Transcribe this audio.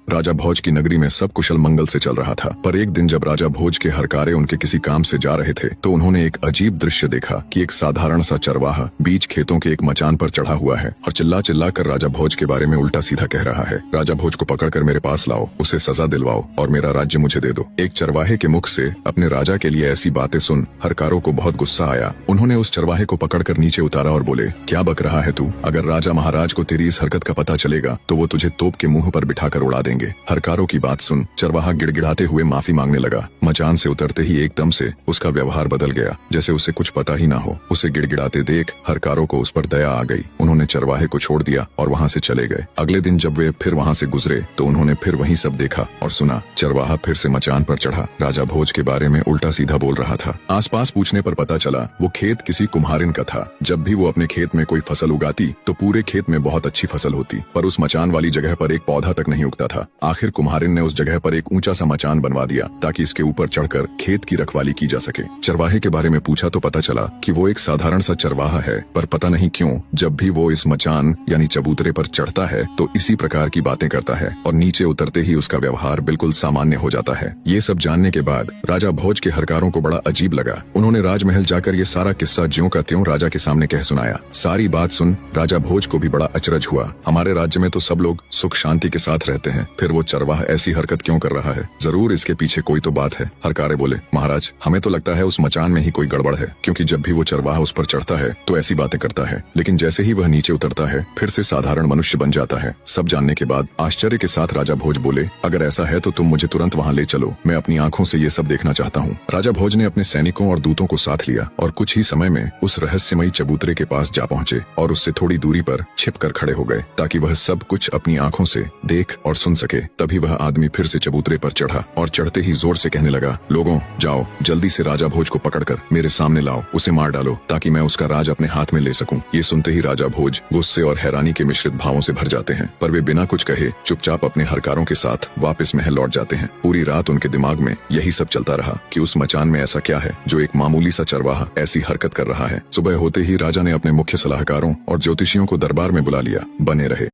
राजा भोज की नगरी में सब कुशल मंगल से चल रहा था, पर एक दिन जब राजा भोज के हरकारे उनके किसी काम से जा रहे थे तो उन्होंने एक अजीब दृश्य देखा कि एक साधारण सा चरवाहा बीच खेतों के एक मचान पर चढ़ा हुआ है और चिल्ला चिल्ला कर राजा भोज के बारे में उल्टा सीधा कह रहा है। राजा भोज को पकड़कर मेरे पास लाओ, उसे सजा दिलवाओ और मेरा राज्य मुझे दे दो। एक चरवाहे के मुख से अपने राजा के लिए ऐसी बातें सुन हरकारों को बहुत गुस्सा आया। उन्होंने उस चरवाहे को पकड़कर नीचे उतारा और बोले, क्या बक रहा है तू? अगर राजा महाराज को तेरी इस हरकत का पता चलेगा तो वो तुझे तोप के मुंह पर बिठाकर उड़ा देंगे। हरकारों की बात सुन चरवाहा गिड़गिड़ाते हुए माफी मांगने लगा। मचान से उतरते ही एकदम से उसका व्यवहार बदल गया, जैसे उसे कुछ पता ही ना हो। उसे गिड़गिड़ाते देख हरकारों को उस पर दया आ गई। उन्होंने चरवाहे को छोड़ दिया और वहाँ से चले गए। अगले दिन जब वे फिर वहाँ से गुजरे तो उन्होंने फिर वही सब देखा और सुना। चरवाहा फिर से मचान पर चढ़ा, राजा भोज के बारे में उल्टा सीधा बोल रहा था। आसपास पूछने पर पता चला वो खेत किसी कुम्हारिन का था। जब भी वो अपने खेत में कोई फसल उगाती तो पूरे खेत में बहुत अच्छी फसल होती, पर उस मचान वाली जगह पर एक पौधा तक नहीं उगता था। आखिर कुम्हारिन ने उस जगह पर एक ऊंचा सा मचान बनवा दिया ताकि इसके ऊपर चढ़कर खेत की रखवाली की जा सके। चरवाहे के बारे में पूछा तो पता चला कि वो एक साधारण सा चरवाहा है, पर पता नहीं क्यों जब भी वो इस मचान यानी चबूतरे पर चढ़ता है तो इसी प्रकार की बातें करता है और नीचे उतरते ही उसका व्यवहार बिल्कुल सामान्य हो जाता है। ये सब जानने के बाद राजा भोज के हरकारों को बड़ा अजीब लगा। उन्होंने राजमहल जाकर ये सारा किस्सा ज्यों का त्यों राजा के सामने कह सुनाया। सारी बात सुन राजा भोज को भी बड़ा अचरज हुआ। हमारे राज्य में तो सब लोग सुख शांति के साथ रहते हैं, फिर वो चरवाहा ऐसी हरकत क्यों कर रहा है? जरूर इसके पीछे कोई तो बात है। हरकारे बोले, महाराज हमें तो लगता है उस मचान में ही कोई गड़बड़ है, क्योंकि जब भी वो चरवाहा उस पर चढ़ता है तो ऐसी बातें करता है, लेकिन जैसे ही वह नीचे उतरता है फिर से साधारण मनुष्य बन जाता है। सब जानने के बाद आश्चर्य के साथ राजा भोज बोले, अगर ऐसा है तो तुम मुझे तुरंत वहाँ ले चलो, मैं अपनी आंखों से ये सब देखना चाहता हूँ। राजा भोज ने अपने सैनिकों और दूतों को साथ लिया और कुछ ही समय में उस रहस्यमयी चबूतरे के पास जा पहुँचे और उससे थोड़ी दूरी पर छिप कर खड़े हो गए ताकि वह सब कुछ अपनी आंखों से देख और सुन सके। तभी वह आदमी फिर से चबूतरे पर चढ़ा और चढ़ते ही जोर से कहने लगा, लोगों जाओ जल्दी से राजा भोज को पकड़कर मेरे सामने लाओ, उसे मार डालो ताकि मैं उसका राज अपने हाथ में ले सकूं। ये सुनते ही राजा भोज गुस्से और हैरानी के मिश्रित भावों से भर जाते हैं, पर वे बिना कुछ कहे चुपचाप अपने हरकारों के साथ वापस महल लौट जाते हैं। पूरी रात उनके दिमाग में यही सब चलता रहा कि उस मचान में ऐसा क्या है जो एक मामूली सा चरवाहा ऐसी हरकत कर रहा है। सुबह होते ही राजा ने अपने मुख्य सलाहकारों और ज्योतिषियों को दरबार में बुला लिया। बने रहे।